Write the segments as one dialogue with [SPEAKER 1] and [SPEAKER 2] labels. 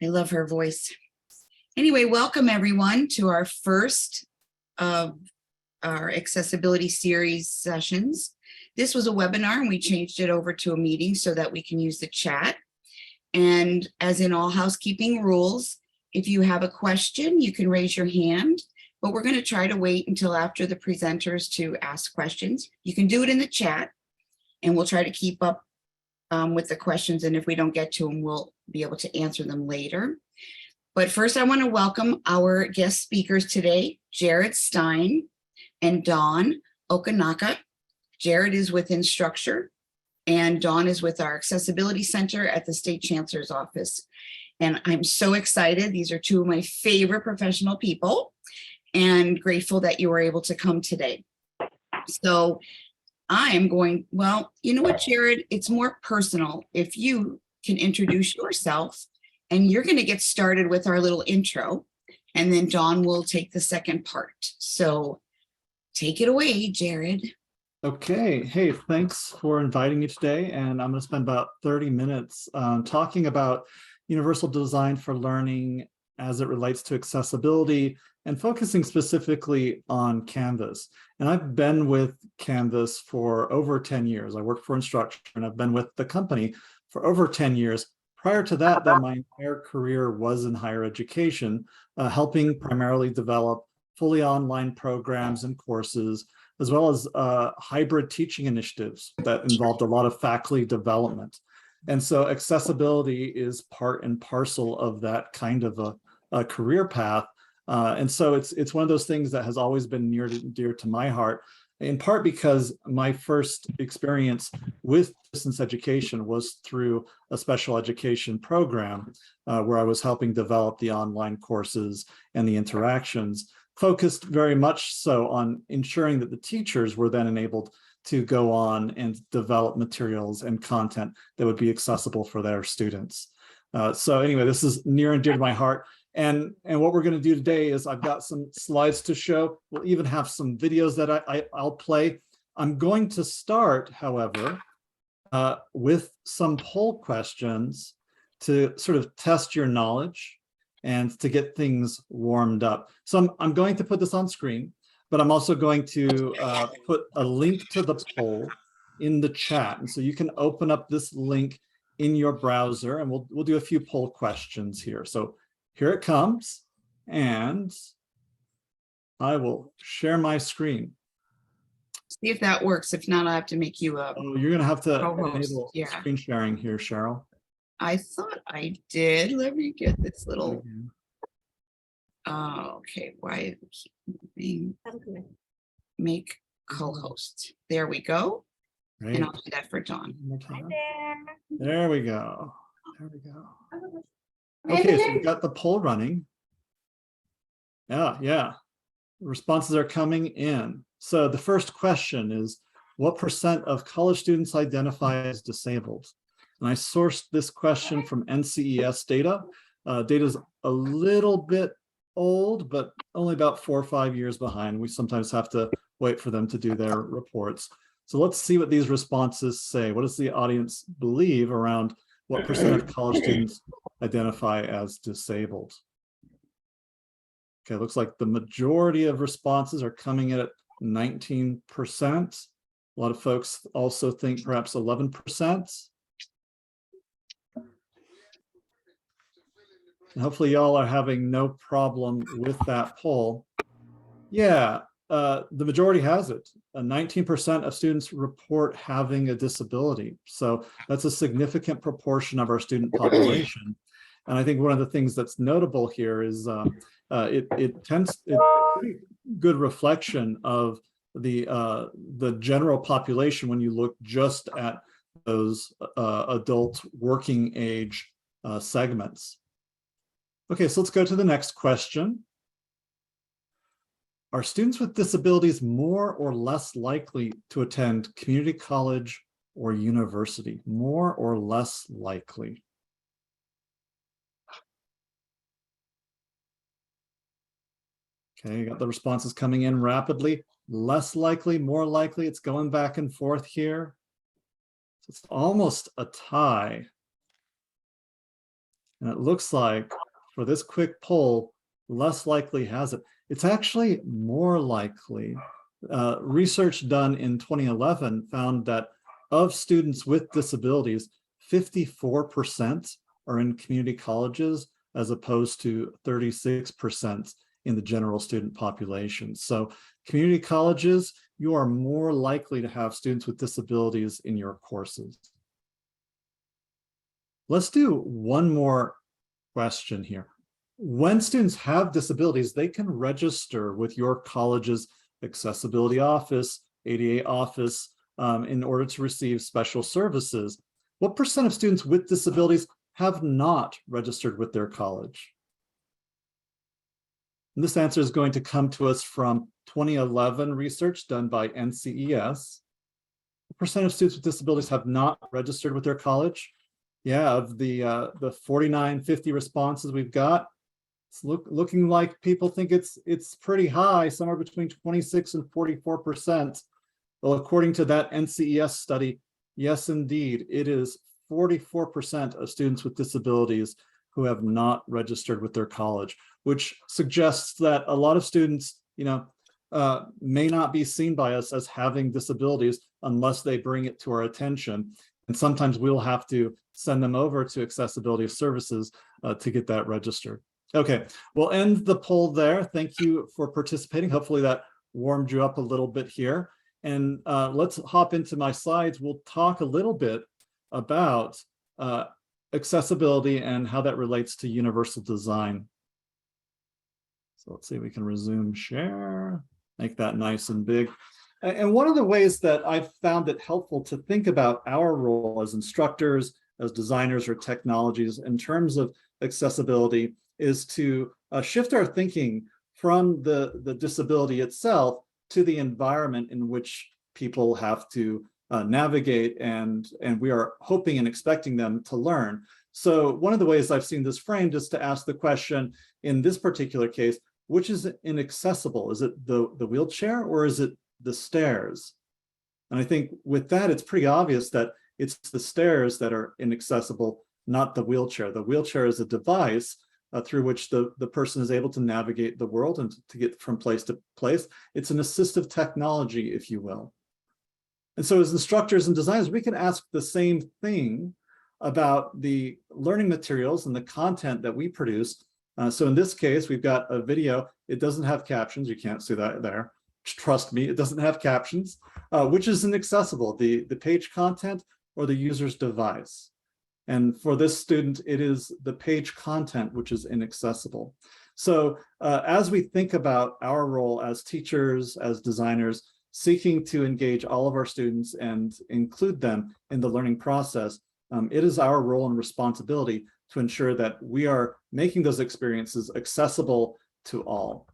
[SPEAKER 1] I love her voice. Anyway, welcome everyone to our first of our accessibility series sessions. This was a webinar and we changed it over to a meeting so that we can use the chat. And as in all housekeeping rules, if you have a question, you can raise your hand, but we're going to try to wait until after the presenters to ask questions. You can do it in the chat and we'll try to keep up with the questions. And if we don't get to them, we'll be able to answer them later. But first, I want to welcome our guest speakers today, Jared Stein and Dawn Okinaka. Jared is with Instructure and Dawn is with our Accessibility Center at the State Chancellor's Office. And I'm so excited. These are two of my favorite professional people and grateful that you were able to come today. So I'm going, well, you know what, Jared, it's more personal if you can introduce yourself, and you're going to get started with our little intro, and then Dawn will take the second part. So take it away, Jared.
[SPEAKER 2] Okay. Hey, thanks for inviting me today. And I'm going to spend about 30 minutes talking about universal design for learning as it relates to accessibility and focusing specifically on Canvas. And I've been with Canvas for over 10 years. I work for Instructure and I've been with the company for over 10 years. Prior to that, though, my entire career was in higher education, helping primarily develop fully online programs and courses, as well as hybrid teaching initiatives that involved a lot of faculty development. And so accessibility is part and parcel of that kind of a career path. And so it's one of those things that has always been near and dear to my heart, in part because my first experience with distance education was through a special education program where I was helping develop the online courses and the interactions, focused very much so on ensuring that the teachers were then enabled to go on and develop materials and content that would be accessible for their students. So anyway, this is near and dear to my heart. And what we're going to do today is I've got some slides to show. We'll even have some videos that I'll play. I'm going to start, however, with some poll questions to sort of test your knowledge and to get things warmed up. So I'm going to put this on screen, but I'm also going to put a link to the poll in the chat. And so you can open up this link in your browser and we'll do a few poll questions here. So here it comes, and I will share my screen.
[SPEAKER 1] See if that works. If not, I have to make you a
[SPEAKER 2] Oh, you're going to have to enable
[SPEAKER 1] yeah.
[SPEAKER 2] screen sharing here, Cheryl.
[SPEAKER 1] I thought I did. Let me get this little. Okay, why keep moving? Make co-host. There we go. Great. And I'll do that for Dawn.
[SPEAKER 2] Hi there. There we go. There we go. Okay, so we've got the poll running. Yeah. Responses are coming in. So the first question is, what % of college students identify as disabled? And I sourced this question from NCES data. Data is a little bit old, but only about 4 or 5 years behind. We sometimes have to wait for them to do their reports. So let's see what these responses say. What does the audience believe around what % of college students identify as disabled? Okay, looks like the majority of responses are coming in at 19%. A lot of folks also think perhaps 11%. And hopefully y'all are having no problem with that poll. Yeah, the majority has it. 19% of students report having a disability. So that's a significant proportion of our student population. And I think one of the things that's notable here is it's a pretty good reflection of the general population when you look just at those adult working age segments. Okay, so let's go to the next question. Are students with disabilities more or less likely to attend community college or university? More or less likely? Okay, you got the responses coming in rapidly. Less likely, more likely. It's going back and forth here. So it's almost a tie. And it looks like for this quick poll, less likely has it. It's actually more likely. Research done in 2011 found that of students with disabilities, 54% are in community colleges as opposed to 36% in the general student population. So community colleges, you are more likely to have students with disabilities in your courses. Let's do one more question here. When students have disabilities, they can register with your college's accessibility office, ADA office, in order to receive special services. What % of students with disabilities have not registered with their college? And this answer is going to come to us from 2011 research done by NCES. What % of students with disabilities have not registered with their college? Yeah, of the 4950 responses we've got, it's looking like people think it's pretty high, somewhere between 26 and 44%. Well, according to that NCES study, yes, indeed, it is 44% of students with disabilities who have not registered with their college, which suggests that a lot of students, may not be seen by us as having disabilities unless they bring it to our attention. And sometimes we'll have to send them over to accessibility services to get that registered. Okay, we'll end the poll there. Thank you for participating. Hopefully that warmed you up a little bit here. And let's hop into my slides. We'll talk a little bit about accessibility and how that relates to universal design. So let's see if we can resume share, make that nice and big. And one of the ways that I've found it helpful to think about our role as instructors, as designers or technologies in terms of accessibility is to shift our thinking from the disability itself to the environment in which people have to navigate and we are hoping and expecting them to learn. So one of the ways I've seen this framed is to ask the question in this particular case, which is inaccessible? Is it the wheelchair or is it the stairs? And I think with that, it's pretty obvious that it's the stairs that are inaccessible, not the wheelchair. The wheelchair is a device through which the person is able to navigate the world and to get from place to place. It's an assistive technology, if you will. And so as instructors and designers, we can ask the same thing about the learning materials and the content that we produce. So in this case, we've got a video. It doesn't have captions. You can't see that there. Trust me, it doesn't have captions, which is inaccessible, the page content or the user's device. And for this student, it is the page content which is inaccessible. So as we think about our role as teachers, as designers, seeking to engage all of our students and include them in the learning process, it is our role and responsibility to ensure that we are making those experiences accessible to all.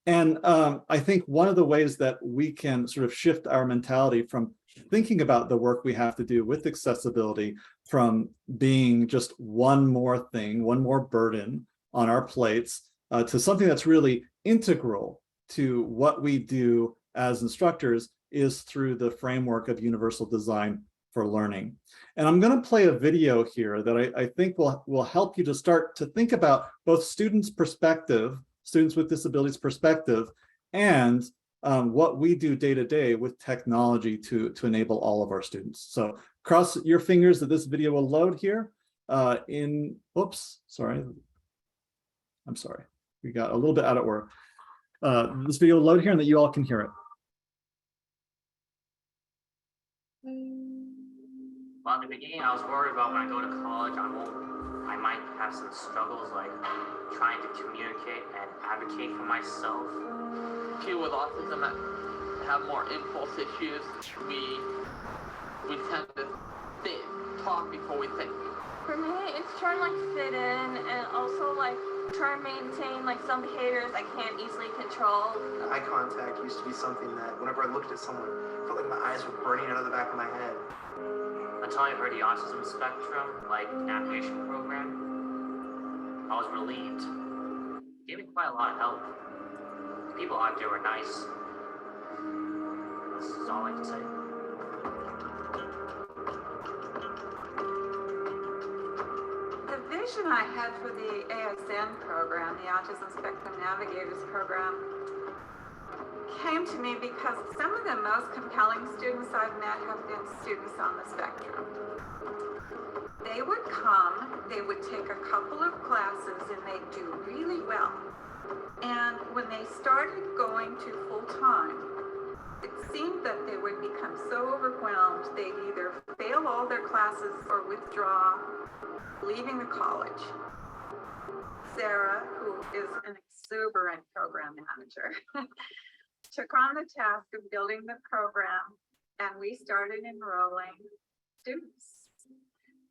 [SPEAKER 2] And I think one of the ways that we can sort of shift our mentality from thinking about the work we have to do with accessibility from being just one more thing, one more burden on our plates, to something that's really integral to what we do as instructors is through the framework of universal design for learning. And I'm going to play a video here that I think will help you to start to think about both students' perspective, students with disabilities perspective, and what we do day to day with technology to enable all of our students. So cross your fingers that this video will load here oops, sorry. I'm sorry. We got a little bit out of order. This video will load here and that you all can hear it.
[SPEAKER 3] Well, in the beginning, I was worried about when I go to college, I might have some struggles like trying to communicate and advocate for myself.
[SPEAKER 4] People with autism that have more impulse issues, we tend to talk before we think.
[SPEAKER 5] For me, it's trying to like fit in and also like try and maintain like some behaviors I can't easily control.
[SPEAKER 6] Eye contact used to be something that whenever I looked at someone, I felt like my eyes were burning out of the back of my head.
[SPEAKER 3] Until I heard the autism spectrum, like navigation program, I was relieved. It gave me quite a lot of help. The people out there were nice. This is all I can say.
[SPEAKER 5] The
[SPEAKER 7] vision I had for the ASN program, the Autism Spectrum Navigators program, came to me because some of the most compelling students I've met have been students on the spectrum. They would come, they would take a couple of classes, and they'd do really well. And when they started going to full-time, it seemed that they would become so overwhelmed, they'd either fail all their classes or withdraw, leaving the college. Sarah, who is an exuberant program manager, took on the task of building the program, and we started enrolling students.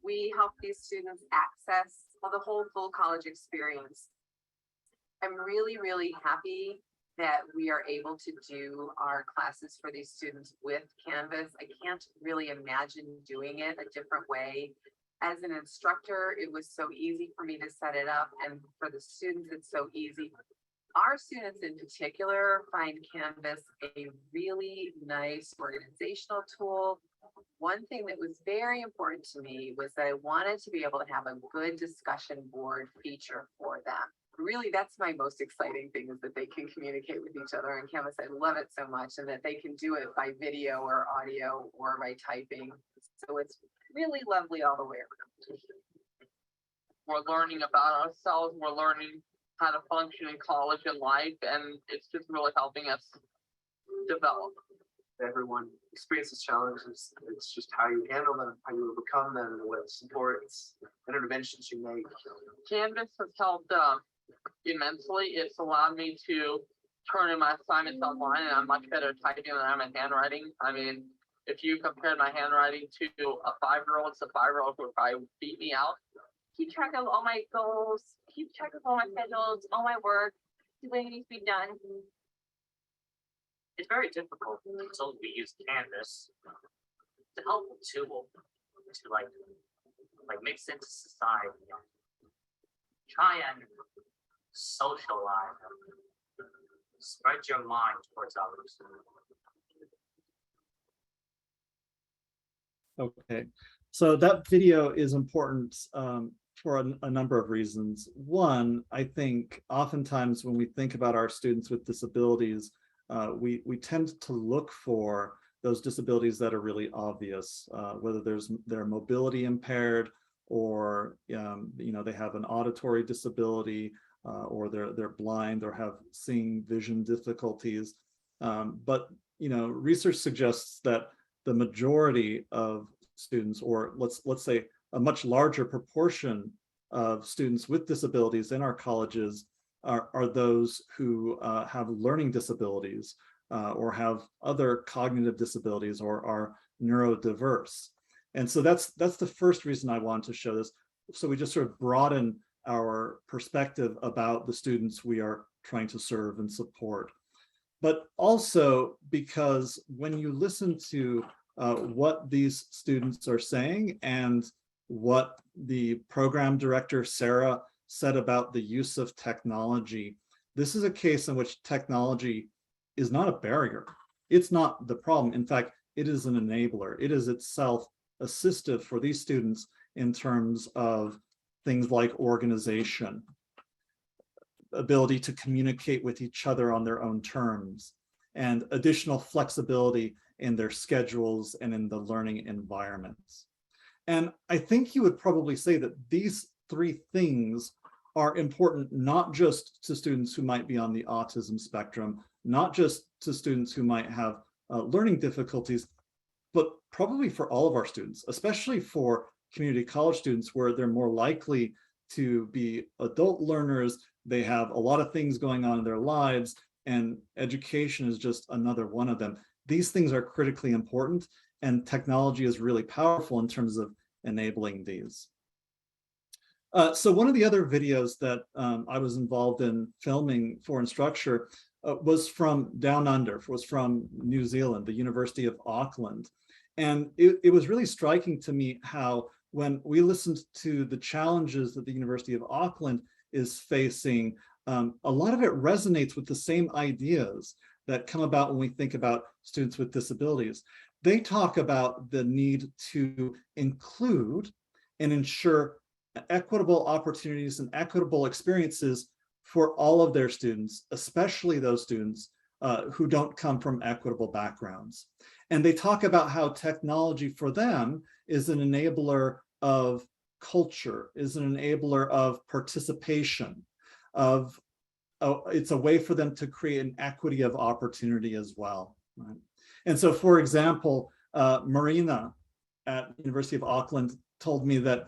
[SPEAKER 8] We help these students access the whole full college experience. I'm really, really happy that we are able to do our classes for these students with Canvas. I can't really imagine doing it a different way. As an instructor, it was so easy for me to set it up, and for the students, it's so easy. Our students in particular find Canvas a really nice organizational tool. One thing that was very important to me was that I wanted to be able to have a good discussion board feature for them. Really, that's my most exciting thing, is that they can communicate with each other on Canvas. I love it so much, and that they can do it by video or audio or by typing. So it's really lovely all the way around.
[SPEAKER 4] We're learning about ourselves. We're learning how to function in college and life, and it's just really helping us develop.
[SPEAKER 6] Everyone experiences challenges. It's just how you handle them, how you overcome them, what supports and interventions you make.
[SPEAKER 4] Canvas has helped immensely. It's allowed me to turn in my assignments online, and I'm much better at typing than I am at handwriting. I mean, if you compared my handwriting to a 5-year-old, it's a 5-year-old who would probably beat me out.
[SPEAKER 5] Keep track of all my goals, keep track of all my schedules, all my work, what needs to be done.
[SPEAKER 3] It's very difficult until we use Canvas. It's a helpful tool to like make sense of society. Try and socialize, spread your mind towards others.
[SPEAKER 2] Okay, so that video is important for a number of reasons. One, I think oftentimes when we think about our students with disabilities, we tend to look for those disabilities that are really obvious, whether they're mobility impaired, or they have an auditory disability, or they're blind or have seeing vision difficulties. But research suggests that the majority of students, or let's say a much larger proportion of students with disabilities in our colleges, are those who have learning disabilities, or have other cognitive disabilities, or are neurodiverse. And so that's the first reason I wanted to show this. So we just sort of broaden our perspective about the students we are trying to serve and support. But also because when you listen to what these students are saying, and what the program director, Sarah, said about the use of technology, this is a case in which technology is not a barrier. It's not the problem. In fact, it is an enabler. It is itself assistive for these students in terms of things like organization, ability to communicate with each other on their own terms, and additional flexibility in their schedules and in the learning environments. And I think you would probably say that these three things are important, not just to students who might be on the autism spectrum, not just to students who might have learning difficulties, but probably for all of our students, especially for community college students, where they're more likely to be adult learners. They have a lot of things going on in their lives, and education is just another one of them. These things are critically important, and technology is really powerful in terms of enabling these. So one of the other videos that I was involved in filming for Instructure was from Down Under, was from New Zealand, the University of Auckland. And it was really striking to me how, when we listened to the challenges that the University of Auckland is facing, a lot of it resonates with the same ideas that come about when we think about students with disabilities. They talk about the need to include and ensure equitable opportunities and equitable experiences for all of their students, especially those students who don't come from equitable backgrounds. And they talk about how technology for them is an enabler of culture, is an enabler of participation, it's a way for them to create an equity of opportunity as well. Right? And so, for example, Marina at University of Auckland told me that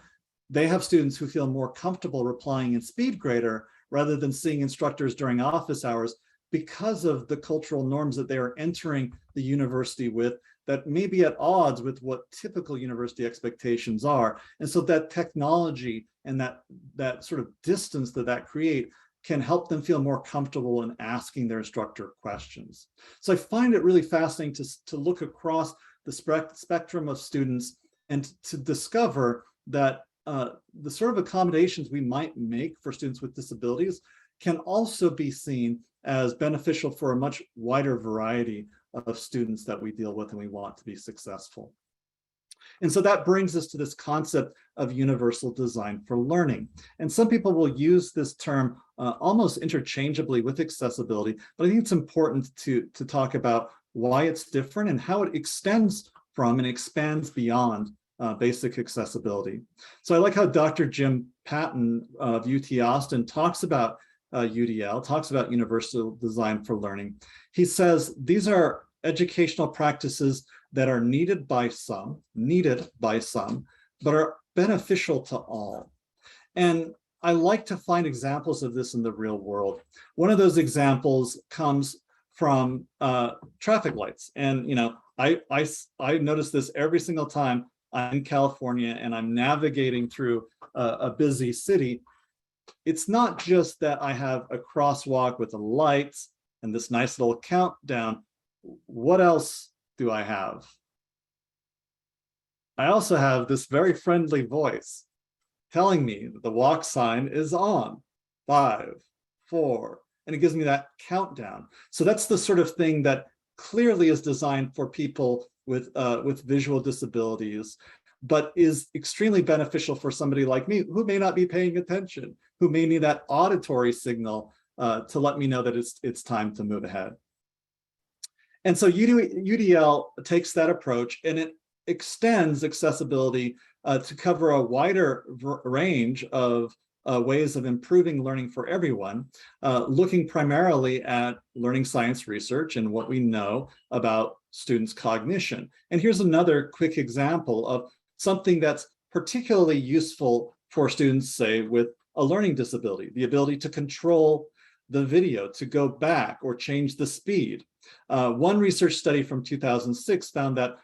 [SPEAKER 2] they have students who feel more comfortable replying in SpeedGrader rather than seeing instructors during office hours because of the cultural norms that they are entering the university with that may be at odds with what typical university expectations are. And so that technology and that sort of distance that create can help them feel more comfortable in asking their instructor questions. So I find it really fascinating to look across the spectrum of students and to discover that the sort of accommodations we might make for students with disabilities can also be seen as beneficial for a much wider variety of students that we deal with and we want to be successful. And so that brings us to this concept of universal design for learning. And some people will use this term almost interchangeably with accessibility, but I think it's important to talk about why it's different and how it extends from and expands beyond basic accessibility. So I like how Dr. Jim Patton of UT Austin talks about UDL, talks about universal design for learning. He says these are educational practices that are needed by some, but are beneficial to all. And I like to find examples of this in the real world. One of those examples comes from traffic lights. And I notice this every single time I'm in California and I'm navigating through a busy city. It's not just that I have a crosswalk with the lights and this nice little countdown. What else do I have? I also have this very friendly voice telling me that the walk sign is on, 5, 4, and it gives me that countdown. So that's the sort of thing that clearly is designed for people with visual disabilities, but is extremely beneficial for somebody like me who may not be paying attention, who may need that auditory signal to let me know that it's time to move ahead. And so UDL takes that approach and it extends accessibility to cover a wider range of ways of improving learning for everyone, looking primarily at learning science research and what we know about students' cognition. And here's another quick example of something that's particularly useful for students, say, with a learning disability, the ability to control the video, to go back or change the speed. One research study from 2006 found that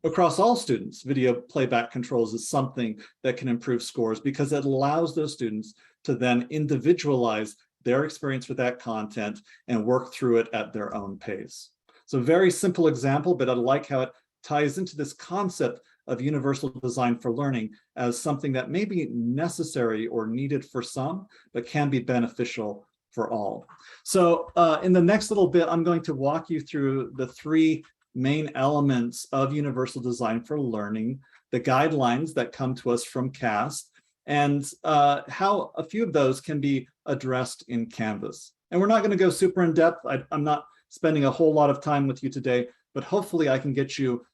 [SPEAKER 2] across all students, video playback controls is something that can improve scores because it allows those students to then individualize their experience with that content and work through it at their own pace. So very simple example, but I like how it ties into this concept of universal design for learning as something that may be necessary or needed for some, but can be beneficial for all. So in the next little bit, I'm going to walk you through the 3 main elements of universal design for learning, the guidelines that come to us from CAST, and how a few of those can be addressed in Canvas. And we're not going to go super in depth. I'm not spending a whole lot of time with you today, but hopefully I can get you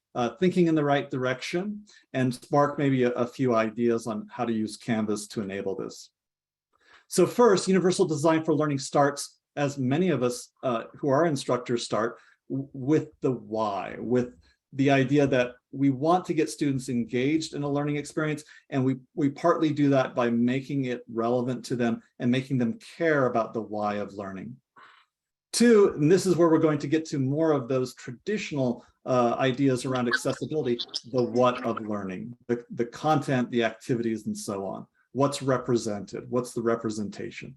[SPEAKER 2] thinking in the right direction and spark maybe a few ideas on how to use Canvas to enable this. So first, universal design for learning starts, as many of us who are instructors start, with the why, with the idea that we want to get students engaged in a learning experience, and we partly do that by making it relevant to them and making them care about the why of learning. 2, and this is where we're going to get to more of those traditional ideas around accessibility, the what of learning, the content, the activities, and so on. What's represented? What's the representation?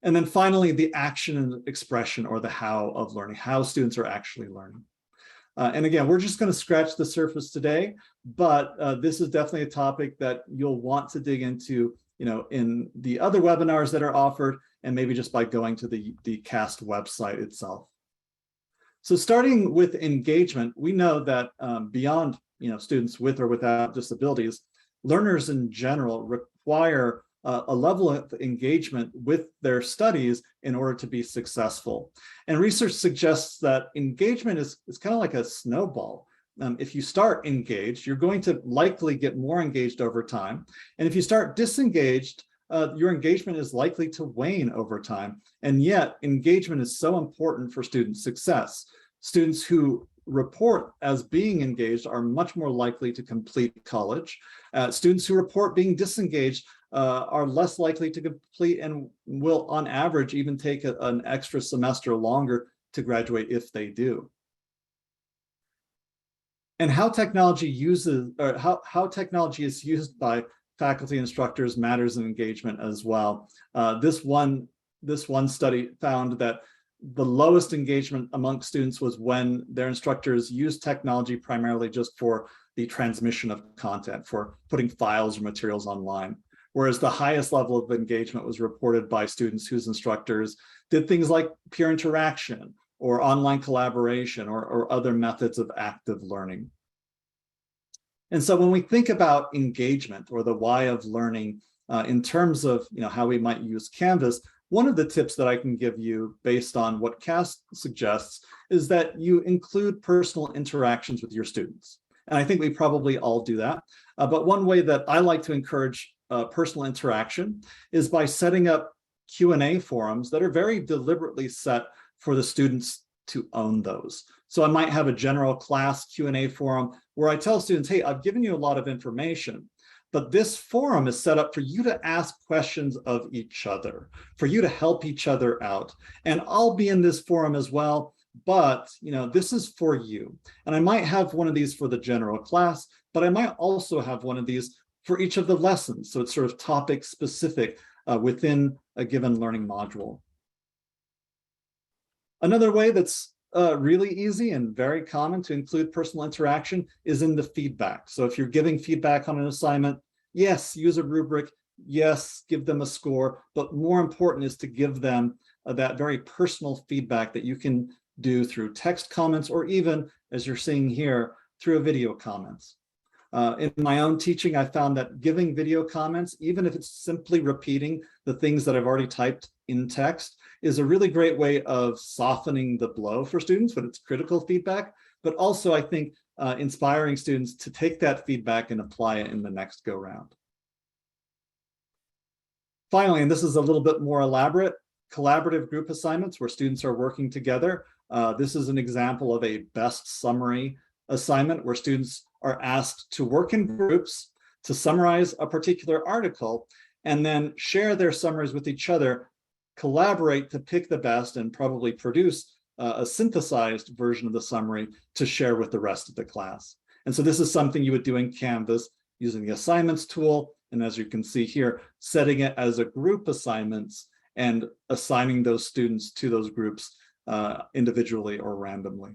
[SPEAKER 2] And then finally, the action and expression, or the how of learning, how students are actually learning. And again, we're just going to scratch the surface today, but this is definitely a topic that you'll want to dig into, in the other webinars that are offered, and maybe just by going to the CAST website itself. So starting with engagement, we know that beyond students with or without disabilities, learners in general require a level of engagement with their studies in order to be successful. And research suggests that engagement is kind of like a snowball. If you start engaged, you're going to likely get more engaged over time. And if you start disengaged, your engagement is likely to wane over time. And yet engagement is so important for student success. Students who report as being engaged are much more likely to complete college. Students who report being disengaged are less likely to complete and will on average even take an extra semester longer to graduate if they do. And how technology uses, or how technology is used by faculty instructors matters in engagement as well. This one study found that the lowest engagement among students was when their instructors used technology primarily just for the transmission of content, for putting files or materials online. Whereas the highest level of engagement was reported by students whose instructors did things like peer interaction or online collaboration or other methods of active learning. And so when we think about engagement or the why of learning in terms of how we might use Canvas, one of the tips that I can give you based on what CAST suggests is that you include personal interactions with your students. And I think we probably all do that. But one way that I like to encourage personal interaction is by setting up Q&A forums that are very deliberately set for the students to own those. So I might have a general class Q&A forum where I tell students, hey, I've given you a lot of information, but this forum is set up for you to ask questions of each other, for you to help each other out. And I'll be in this forum as well, but this is for you. And I might have one of these for the general class, but I might also have one of these for each of the lessons. So it's sort of topic specific within a given learning module. Another way that's really easy and very common to include personal interaction is in the feedback. So if you're giving feedback on an assignment, yes, use a rubric, yes, give them a score, but more important is to give them that very personal feedback that you can do through text comments or even, as you're seeing here, through a video comments. In my own teaching, I found that giving video comments, even if it's simply repeating the things that I've already typed in text, is a really great way of softening the blow for students when it's critical feedback, but also I think inspiring students to take that feedback and apply it in the next go round. Finally, and this is a little bit more elaborate, collaborative group assignments where students are working together. This is an example of a best summary assignment where students are asked to work in groups to summarize a particular article and then share their summaries with each other, collaborate to pick the best and probably produce a synthesized version of the summary to share with the rest of the class. And so this is something you would do in Canvas using the assignments tool. And as you can see here, setting it as a group assignments and assigning those students to those groups individually or randomly.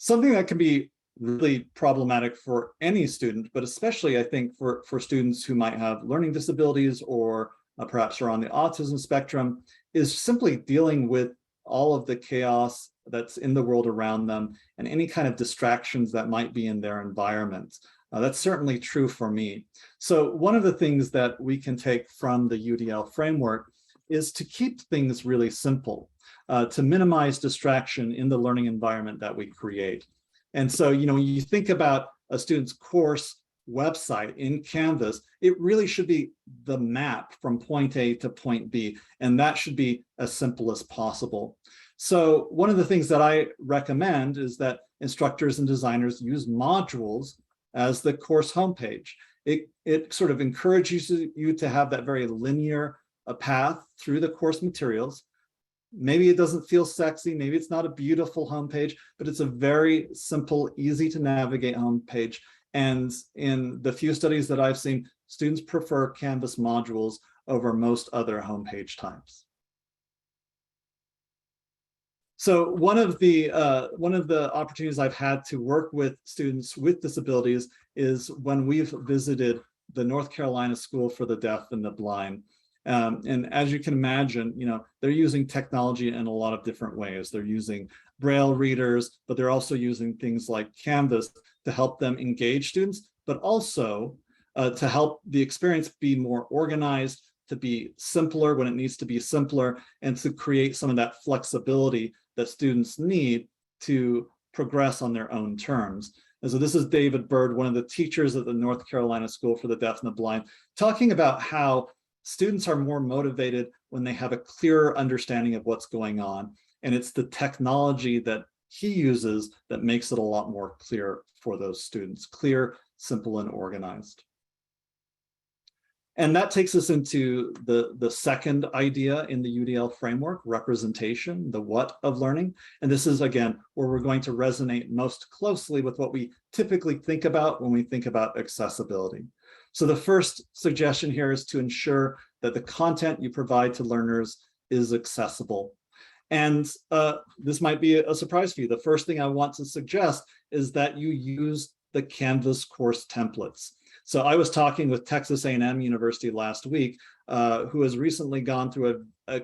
[SPEAKER 2] Something that can be really problematic for any student, but especially I think for students who might have learning disabilities or perhaps are on the autism spectrum, is simply dealing with all of the chaos that's in the world around them and any kind of distractions that might be in their environment. That's certainly true for me. So one of the things that we can take from the UDL framework is to keep things really simple, to minimize distraction in the learning environment that we create. And so, when you think about a student's course website in Canvas, it really should be the map from point A to point B, and that should be as simple as possible. So one of the things that I recommend is that instructors and designers use modules as the course homepage. It sort of encourages you to have that very linear path through the course materials. Maybe it doesn't feel sexy, maybe it's not a beautiful homepage, but it's a very simple, easy to navigate homepage. And in the few studies that I've seen, students prefer Canvas modules over most other homepage types. So one of the opportunities I've had to work with students with disabilities is when we've visited the North Carolina School for the Deaf and the Blind. And as you can imagine, they're using technology in a lot of different ways. They're using Braille readers, but they're also using things like Canvas to help them engage students, but also to help the experience be more organized, to be simpler when it needs to be simpler, and to create some of that flexibility that students need to progress on their own terms. And so this is David Bird, one of the teachers at the North Carolina School for the Deaf and the Blind, talking about how students are more motivated when they have a clearer understanding of what's going on. And it's the technology that he uses that makes it a lot more clear for those students, clear, simple, and organized. And that takes us into the second idea in the UDL framework, representation, the what of learning. And this is, again, where we're going to resonate most closely with what we typically think about when we think about accessibility. So the first suggestion here is to ensure that the content you provide to learners is accessible. And this might be a surprise for you. The first thing I want to suggest is that you use the Canvas course templates. So I was talking with Texas A&M University last week, who has recently gone through a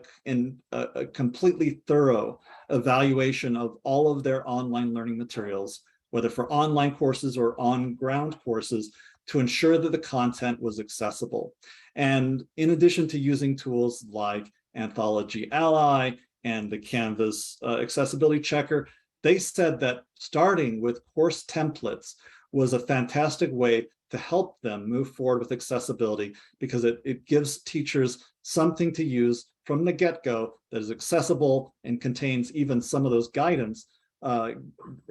[SPEAKER 2] completely thorough evaluation of all of their online learning materials, whether for online courses or on-ground courses, to ensure that the content was accessible. And in addition to using tools like Anthology Ally and the Canvas accessibility checker, they said that starting with course templates was a fantastic way to help them move forward with accessibility, because it gives teachers something to use from the get-go that is accessible and contains even some of those guidance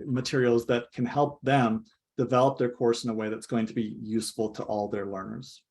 [SPEAKER 2] materials that can help them develop their course in a way that's going to be useful to all their learners.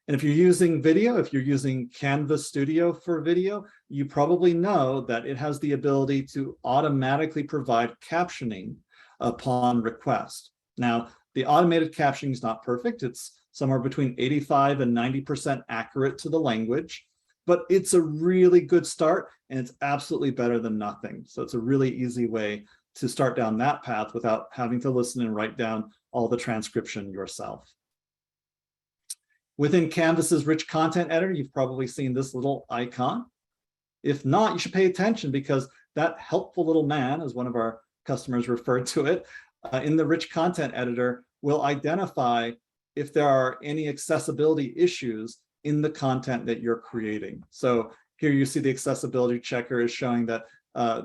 [SPEAKER 2] And if you're using video, if you're using Canvas Studio for video, you probably know that it has the ability to automatically provide captioning upon request. Now, the automated captioning is not perfect. It's somewhere between 85 and 90% accurate to the language, but it's a really good start, and it's absolutely better than nothing. So it's a really easy way to start down that path without having to listen and write down all the transcription yourself. Within Canvas's rich content editor, you've probably seen this little icon. If not, you should pay attention, because that helpful little man, as one of our customers referred to it, in the rich content editor will identify if there are any accessibility issues in the content that you're creating. So here you see the accessibility checker is showing that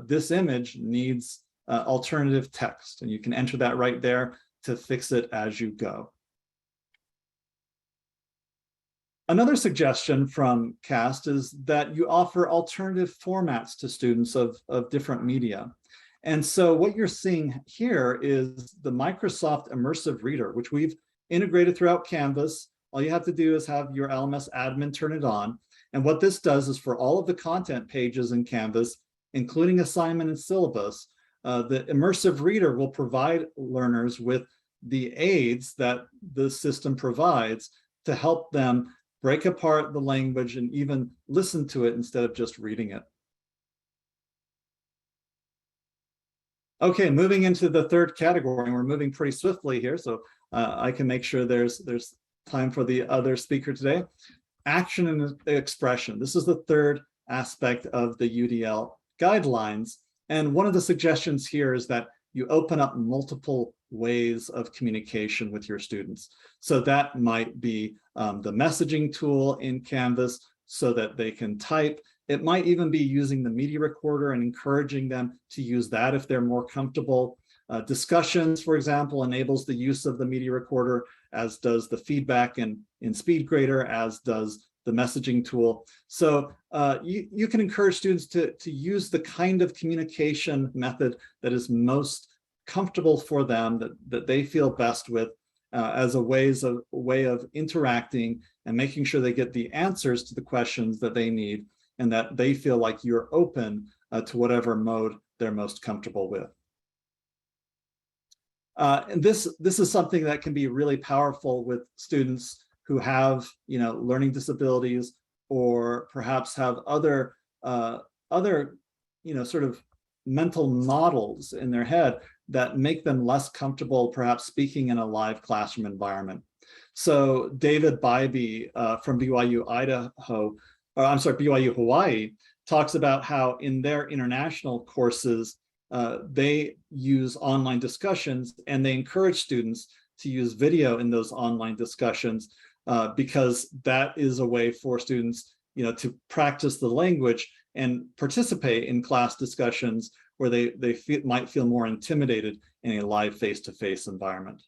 [SPEAKER 2] this image needs alternative text, and you can enter that right there to fix it as you go. Another suggestion from CAST is that you offer alternative formats to students of different media. And so what you're seeing here is the Microsoft Immersive Reader, which we've integrated throughout Canvas. All you have to do is have your LMS admin turn it on. And what this does is, for all of the content pages in Canvas, including assignment and syllabus, the Immersive Reader will provide learners with the aids that the system provides to help them break apart the language and even listen to it instead of just reading it. Okay, moving into the third category, and we're moving pretty swiftly here, so I can make sure there's time for the other speaker today. Action and expression. This is the third aspect of the UDL guidelines. And one of the suggestions here is that you open up multiple ways of communication with your students. So that might be the messaging tool in Canvas so that they can type. It might even be using the media recorder and encouraging them to use that if they're more comfortable. Discussions, for example, enables the use of the media recorder, as does the feedback in SpeedGrader, as does the messaging tool. So you can encourage students to use the kind of communication method that is most comfortable for them, that they feel best with, as a way of interacting and making sure they get the answers to the questions that they need, and that they feel like you're open to whatever mode they're most comfortable with. And this is something that can be really powerful with students who have, learning disabilities, or perhaps have other sort of mental models in their head that make them less comfortable perhaps speaking in a live classroom environment. So David Bybee from BYU Hawaii talks about how in their international courses, they use online discussions, and they encourage students to use video in those online discussions, because that is a way for students, to practice the language and participate in class discussions where they might feel more intimidated in a live face-to-face environment.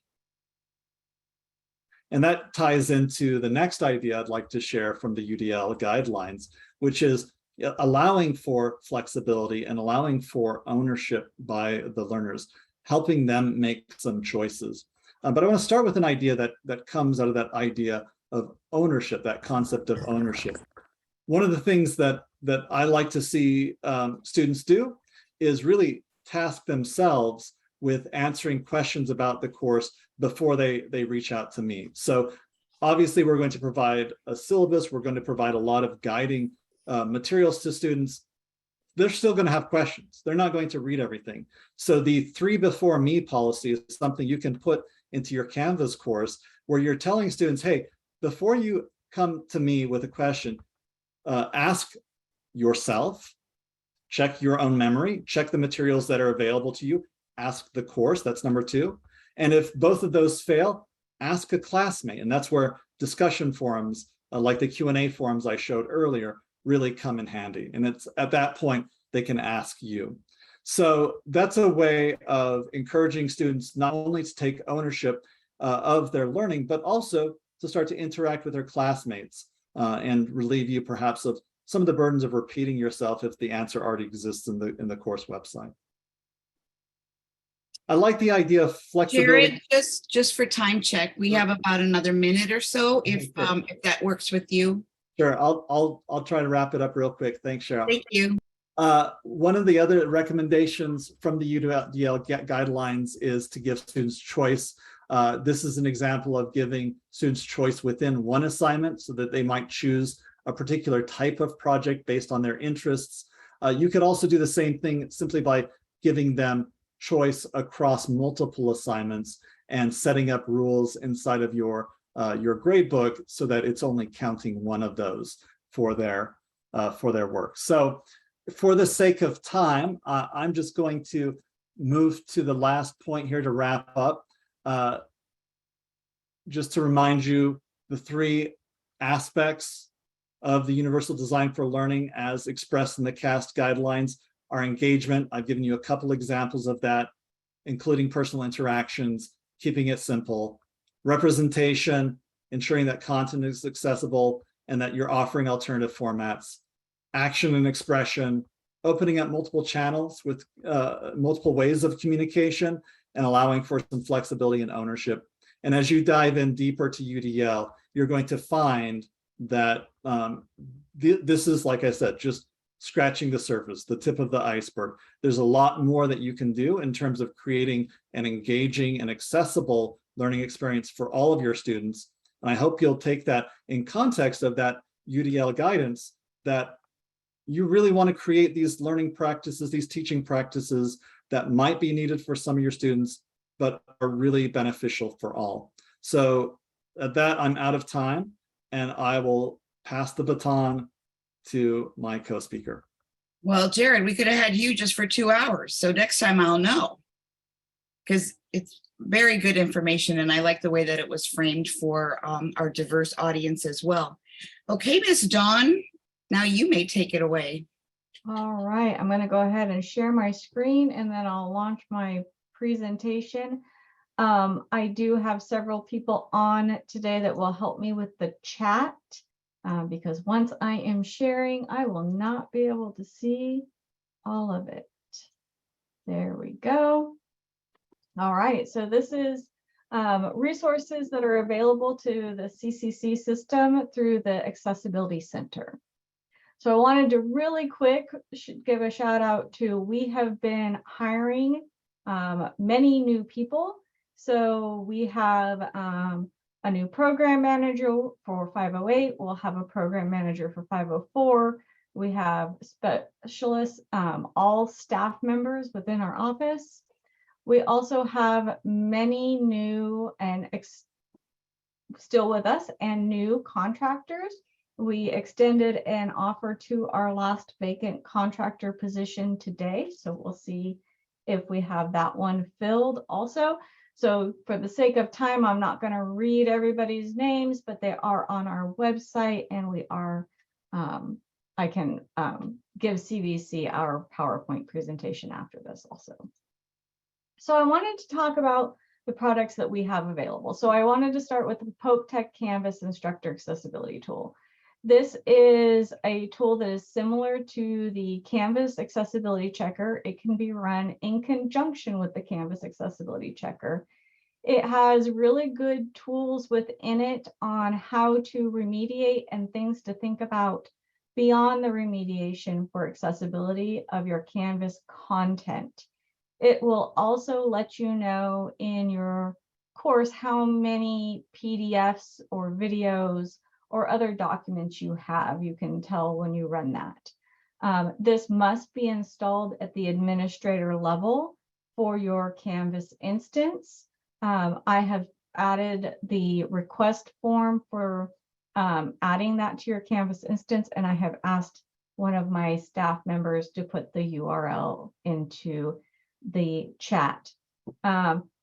[SPEAKER 2] And that ties into the next idea I'd like to share from the UDL guidelines, which is allowing for flexibility and allowing for ownership by the learners, helping them make some choices. But I want to start with an idea that comes out of that idea of ownership, that concept of ownership. One of the things that I like to see students do is really task themselves with answering questions about the course before they reach out to me. So obviously we're going to provide a syllabus, we're going to provide a lot of guiding materials to students. They're still going to have questions. They're not going to read everything. So the 3 before me policy is something you can put into your Canvas course where you're telling students, hey, before you come to me with a question, ask yourself, check your own memory, check the materials that are available to you, ask the course, that's number 2. And if both of those fail, ask a classmate. And that's where discussion forums, like the Q&A forums I showed earlier, really come in handy. And it's at that point, they can ask you. So that's a way of encouraging students not only to take ownership of their learning, but also to start to interact with their classmates and relieve you perhaps of some of the burdens of repeating yourself if the answer already exists in the course website. I like the idea of flexibility.
[SPEAKER 1] Jared, just for time check, we have about another minute or so, if that works with you.
[SPEAKER 2] Sure, I'll try to wrap it up real quick. Thanks, Cheryl.
[SPEAKER 1] Thank you.
[SPEAKER 2] One of the other recommendations from the UDL guidelines is to give students choice. This is an example of giving students choice within one assignment so that they might choose a particular type of project based on their interests. You could also do the same thing simply by giving them choice across multiple assignments and setting up rules inside of your grade book so that it's only counting one of those for their work. So for the sake of time, I'm just going to move to the last point here to wrap up. Just to remind you, the 3 aspects of the Universal Design for Learning as expressed in the CAST guidelines are engagement. I've given you a couple examples of that, including personal interactions, keeping it simple, representation, ensuring that content is accessible and that you're offering alternative formats, action and expression, opening up multiple channels with multiple ways of communication and allowing for some flexibility and ownership. And as you dive in deeper to UDL, you're going to find that this is, like I said, just scratching the surface, the tip of the iceberg. There's a lot more that you can do in terms of creating an engaging and accessible learning experience for all of your students. And I hope you'll take that in context of that UDL guidance, that you really want to create these learning practices, these teaching practices that might be needed for some of your students, but are really beneficial for all. So at that, I'm out of time and I will pass the baton to my co-speaker.
[SPEAKER 1] Well, Jared, we could have had you just for 2 hours. So next time I'll know, because it's very good information. And I like the way that it was framed for our diverse audience as well. Okay, Miss Dawn, now you may take it away.
[SPEAKER 9] All right, I'm going to go ahead and share my screen and then I'll launch my presentation. I do have several people on today that will help me with the chat. Because once I am sharing, I will not be able to see all of it. There we go. All right, so this is resources that are available to the CCC system through the Accessibility Center. So I wanted to really quick give a shout out to, we have been hiring many new people. So we have a new program manager for 508. We'll have a program manager for 504. We have specialists, all staff members within our office. We also have many new and still with us and new contractors. We extended an offer to our last vacant contractor position today. So we'll see if we have that one filled also. So for the sake of time, I'm not going to read everybody's names, but they are on our website, and we are, I can give CVC our PowerPoint presentation after this also. So I wanted to talk about the products that we have available. So I wanted to start with the Poke Tech Canvas Instructor Accessibility Tool. This is a tool that is similar to the Canvas Accessibility Checker. It can be run in conjunction with the Canvas Accessibility Checker. It has really good tools within it on how to remediate and things to think about beyond the remediation for accessibility of your Canvas content. It will also let you know in your course how many PDFs or videos or other documents you have. You can tell when you run that. This must be installed at the administrator level for your Canvas instance. I have added the request form for adding that to your Canvas instance, and I have asked one of my staff members to put the URL into the chat.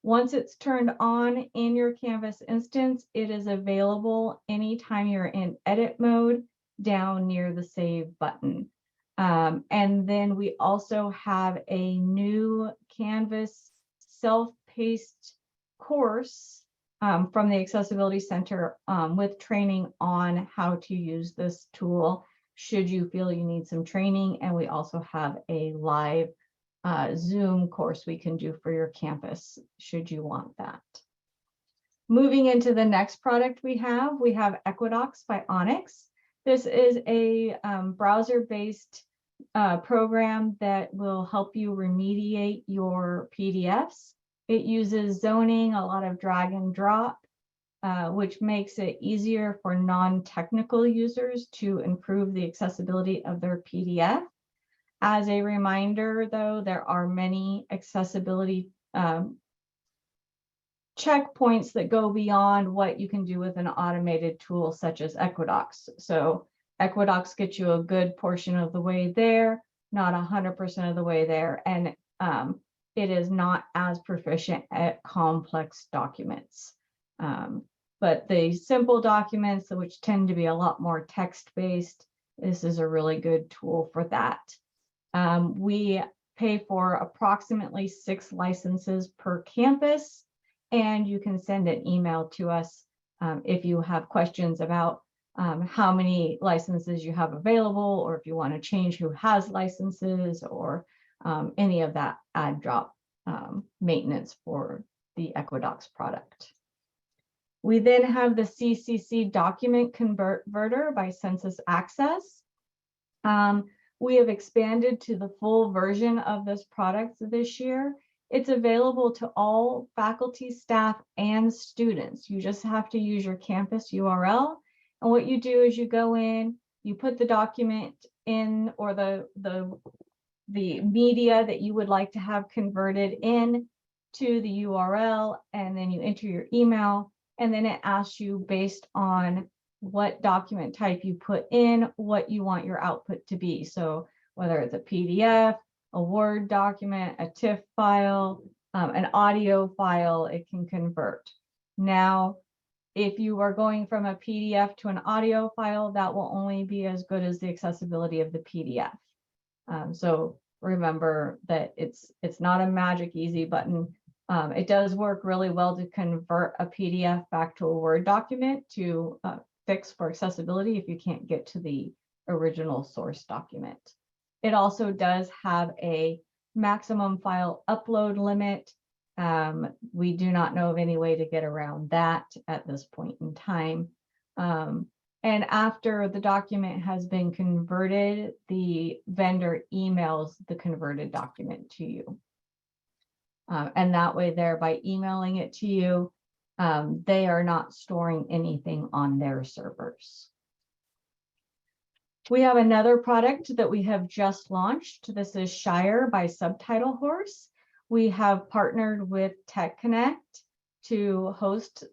[SPEAKER 9] Once it's turned on in your Canvas instance, it is available anytime you're in edit mode down near the save button. And then we also have a new Canvas self-paced course from the Accessibility Center with training on how to use this tool should you feel you need some training. And we also have a live Zoom course we can do for your campus should you want that. Moving into the next product we have Equinox by Onyx. This is a browser-based program that will help you remediate your PDFs. It uses zoning, a lot of drag and drop, which makes it easier for non-technical users to improve the accessibility of their PDF. As a reminder, though, there are many accessibility checkpoints that go beyond what you can do with an automated tool such as Equinox. So Equinox gets you a good portion of the way there, not 100% of the way there, and it is not as proficient at complex documents. But the simple documents, which tend to be a lot more text-based, this is a really good tool for that. We pay for approximately 6 licenses per campus, and you can send an email to us if you have questions about how many licenses you have available, or if you want to change who has licenses, or any of that add drop maintenance for the Equinox product. We then have the CCC document converter by Census Access. We have expanded to the full version of this product this year. It's available to all faculty, staff, and students. You just have to use your campus URL. And what you do is you go in, you put the document in, or the media that you would like to have converted in to the URL, and then you enter your email, and then it asks you based on what document type you put in, what you want your output to be. So whether it's a PDF, a Word document, a TIFF file, an audio file, it can convert. Now, if you are going from a PDF to an audio file, that will only be as good as the accessibility of the PDF. So remember that it's not a magic easy button. It does work really well to convert a PDF back to a Word document to fix for accessibility if you can't get to the original source document. It also does have a maximum file upload limit. We do not know of any way to get around that at this point in time. And after the document has been converted, the vendor emails the converted document to you. And that way there, by emailing it to you, they are not storing anything on their servers. We have another product that we have just launched. This is Shire by Subtitle Horse. We have partnered with Tech Connect to host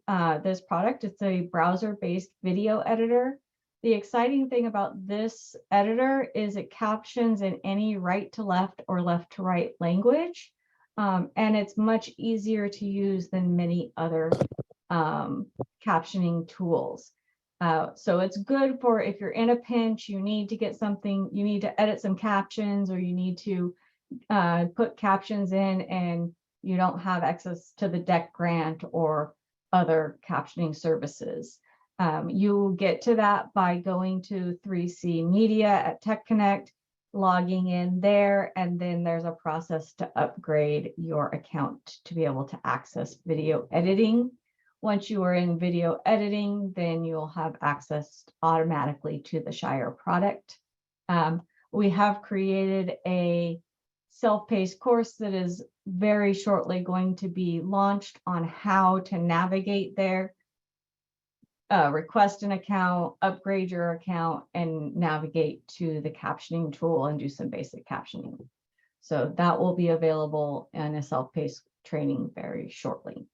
[SPEAKER 9] this product. It's a browser-based video editor. The exciting thing about this editor is it captions in any right to left or left to right language. And it's much easier to use than many other captioning tools. So it's good for if you're in a pinch, you need to get something, you need to edit some captions, or you need to put captions in and you don't have access to the DEC grant or other captioning services. You get to that by going to 3C Media at Tech Connect, logging in there, and then there's a process to upgrade your account to be able to access video editing. Once you are in video editing, then you'll have access automatically to the Shire product. We have created a self-paced course that is very shortly going to be launched on how to navigate there, request an account, upgrade your account, and navigate to the captioning tool and do some basic captioning. So that will be available in a self-paced training very shortly.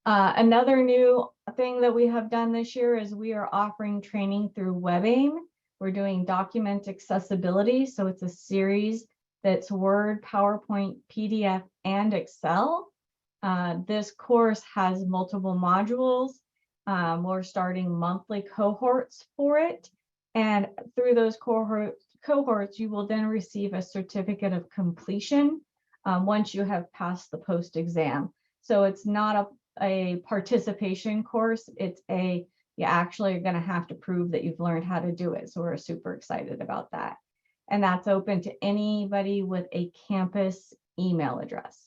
[SPEAKER 9] Another new thing that we have done this year is we are offering training through WebAIM. We're doing document accessibility. So it's a series that's Word, PowerPoint, PDF, and Excel. This course has multiple modules. We're starting monthly cohorts for it. And through those cohorts, you will then receive a certificate of completion once you have passed the post-exam. So it's not a participation course. It's you actually are going to have to prove that you've learned how to do it. So we're super excited about that. And that's open to anybody with a campus email address.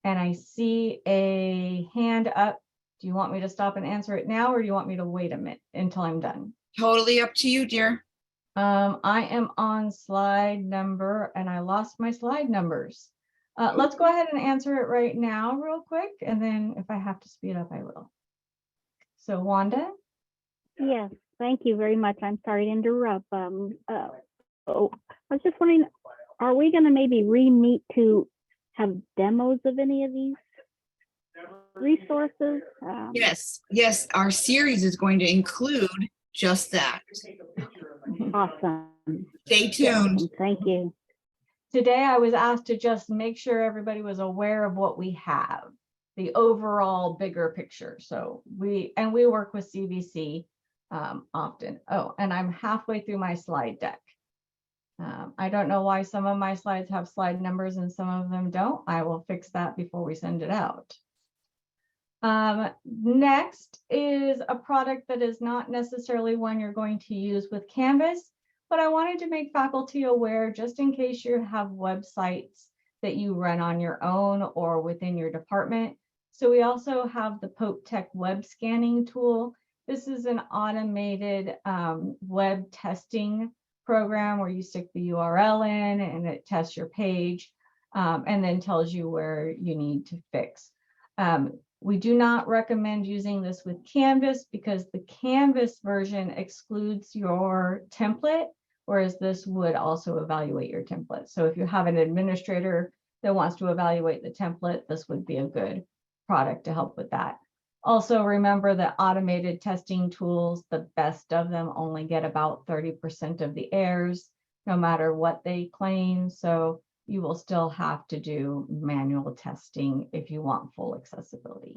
[SPEAKER 9] And I see a hand up. Do you want me to stop and answer it now, or do you want me to wait a minute until I'm done?
[SPEAKER 1] Totally up to you, dear.
[SPEAKER 9] I am on slide number, and I lost my slide numbers. Let's go ahead and answer it right now real quick, and then if I have to speed up, I will. So Wanda?
[SPEAKER 10] Yes, thank you very much. I'm sorry to interrupt. I was just wondering, are we going to maybe re-meet to have demos of any of these resources?
[SPEAKER 1] Yes, our series is going to include just that.
[SPEAKER 10] Awesome.
[SPEAKER 1] Stay tuned.
[SPEAKER 10] Awesome. Thank you.
[SPEAKER 9] Today I was asked to just make sure everybody was aware of what we have, the overall bigger picture. So we work with CVC often. Oh, and I'm halfway through my slide deck. I don't know why some of my slides have slide numbers and some of them don't. I will fix that before we send it out. Next is a product that is not necessarily one you're going to use with Canvas, but I wanted to make faculty aware just in case you have websites that you run on your own or within your department. So we also have the Pope Tech web scanning tool. This is an automated web testing program where you stick the URL in and it tests your page and then tells you where you need to fix. We do not recommend using this with Canvas because the Canvas version excludes your template, whereas this would also evaluate your template. So if you have an administrator that wants to evaluate the template, this would be a good product to help with that. Also, remember that automated testing tools, the best of them only get about 30% of the errors, no matter what they claim. So you will still have to do manual testing if you want full accessibility.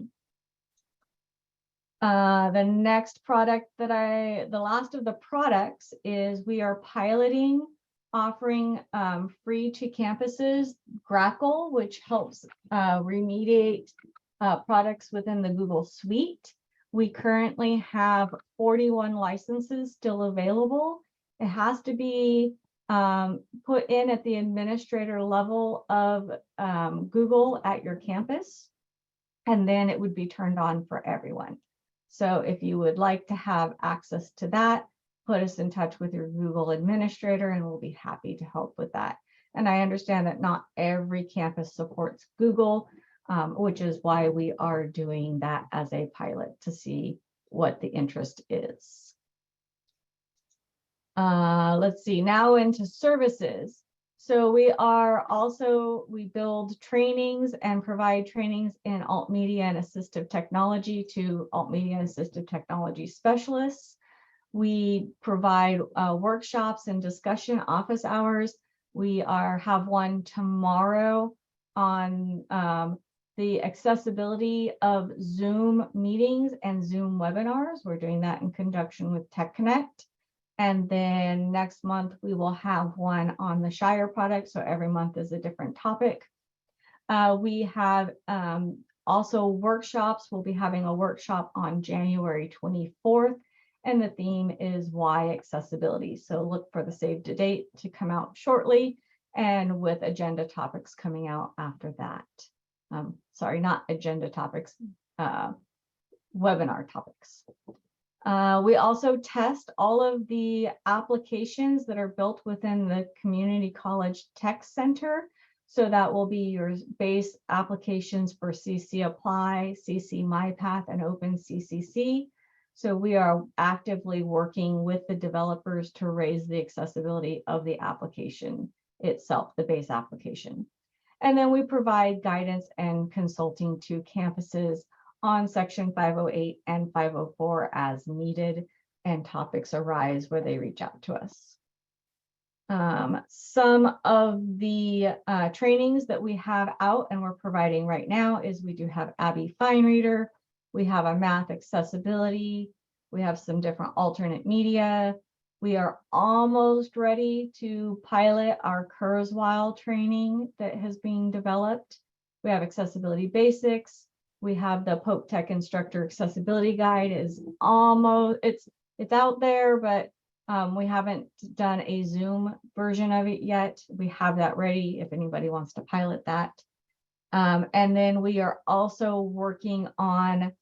[SPEAKER 9] The next product the last of the products is we are piloting, offering free to campuses, Grackle, which helps remediate products within the Google Suite. We currently have 41 licenses still available. It has to be put in at the administrator level of Google at your campus, and then it would be turned on for everyone. So if you would like to have access to that, put us in touch with your Google administrator and we'll be happy to help with that. And I understand that not every campus supports Google, which is why we are doing that as a pilot to see what the interest is. Let's see, now into services. So we build trainings and provide trainings in alt media and assistive technology to alt media and assistive technology specialists. We provide workshops and discussion office hours. We have one tomorrow on the accessibility of Zoom meetings and Zoom webinars. We're doing that in conjunction with Tech Connect. And then next month, we will have one on the Shire product. So every month is a different topic. We have also workshops. We'll be having a workshop on January 24th. And the theme is why accessibility. So look for the save to date to come out shortly, and with agenda topics coming out after that. Sorry, not agenda topics, webinar topics. We also test all of the applications that are built within the Community College Tech Center. So that will be your base applications for CC Apply, CC MyPath, and Open CCC. So we are actively working with the developers to raise the accessibility of the application itself, the base application. And then we provide guidance and consulting to campuses on Section 508 and 504 as needed, and topics arise where they reach out to us. Some of the trainings that we have out and we're providing right now is we do have Abby Fine Reader, we have a math accessibility, we have some different alternate media. We are almost ready to pilot our Kurzweil training that has been developed. We have accessibility basics. We have the Pope Tech Instructor Accessibility Guide is almost, it's out there, but we haven't done a Zoom version of it yet. We have that ready if anybody wants to pilot that. And then we are also working on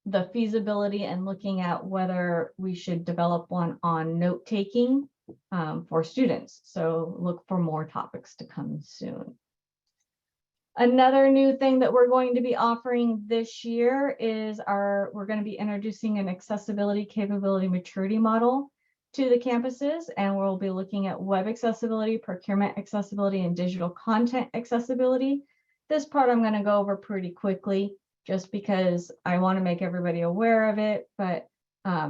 [SPEAKER 9] the feasibility and looking at whether we should develop one on note taking for students. So look for more topics to come soon. Another new thing that we're going to be offering this year is we're going to be introducing an accessibility capability maturity model to the campuses, and we'll be looking at web accessibility, procurement accessibility, and digital content accessibility. This part I'm going to go over pretty quickly just because I want to make everybody aware of it, but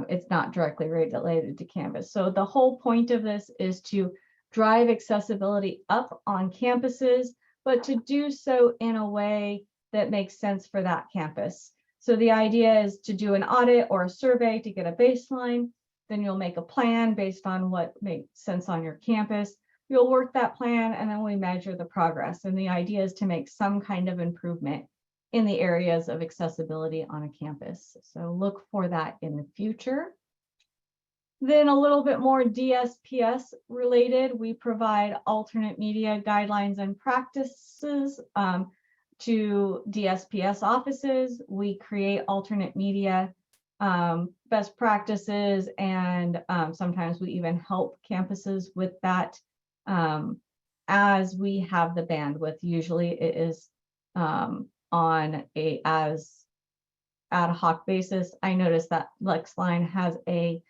[SPEAKER 9] it's not directly related to Canvas. So the whole point of this is to drive accessibility up on campuses, but to do so in a way that makes sense for that campus. So the idea is to do an audit or a survey to get a baseline. Then you'll make a plan based on what makes sense on your campus. You'll work that plan, and then we measure the progress. And the idea is to make some kind of improvement in the areas of accessibility on a campus. So look for that in the future. Then a little bit more DSPS related, we provide alternate media guidelines and practices to DSPS offices. We create alternate media best practices, and sometimes we even help campuses with that as we have the bandwidth. Usually it is on a as ad hoc basis. I noticed that LexLine has a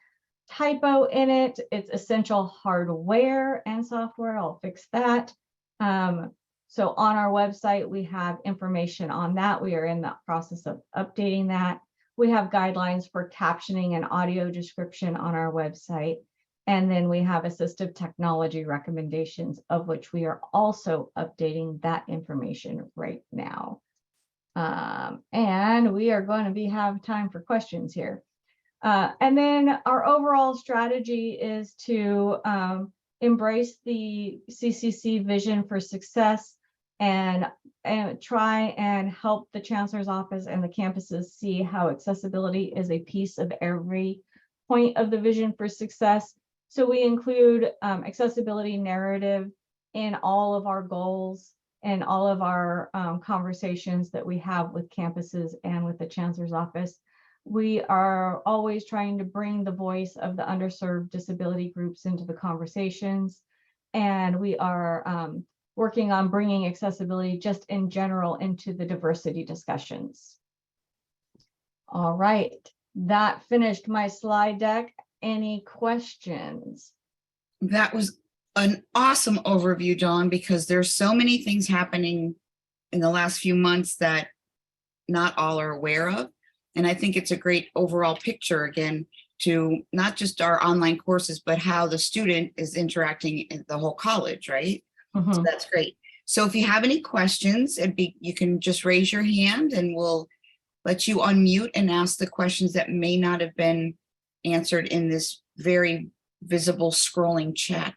[SPEAKER 9] typo in it. It's essential hardware and software. I'll fix that. So on our website, we have information on that. We are in the process of updating that. We have guidelines for captioning and audio description on our website. And then we have assistive technology recommendations, of which we are also updating that information right now. And we are going to have time for questions here. And then our overall strategy is to embrace the CCC vision for success and try and help the Chancellor's Office and the campuses see how accessibility is a piece of every point of the vision for success. So we include accessibility narrative in all of our goals and all of our conversations that we have with campuses and with the Chancellor's Office. We are always trying to bring the voice of the underserved disability groups into the conversations. And we are working on bringing accessibility just in general into the diversity discussions. All right, that finished my slide deck. Any questions?
[SPEAKER 1] That was an awesome overview, Dawn, because there's so many things happening in the last few months that not all are aware of. And I think it's a great overall picture, again, to not just our online courses, but how the student is interacting in the whole college, right? So that's great. So if you have any questions, you can just raise your hand and we'll let you unmute and ask the questions that may not have been answered in this very visible scrolling chat.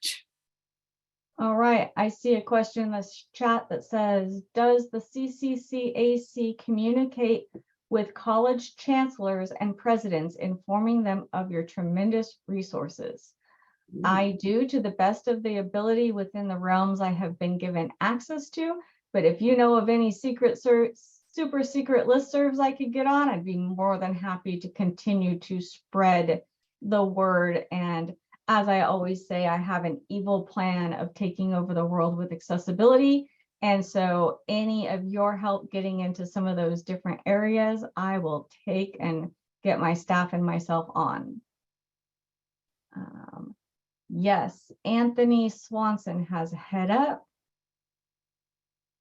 [SPEAKER 9] All right, I see a question in this chat that says, does the CCCAC communicate with college chancellors and presidents, informing them of your tremendous resources? I do, to the best of the ability within the realms I have been given access to, but if you know of any super secret listservs I could get on, I'd be more than happy to continue to spread the word. And as I always say, I have an evil plan of taking over the world with accessibility. And so any of your help getting into some of those different areas, I will take and get my staff and myself on. Yes, Anthony Swanson has a hand up,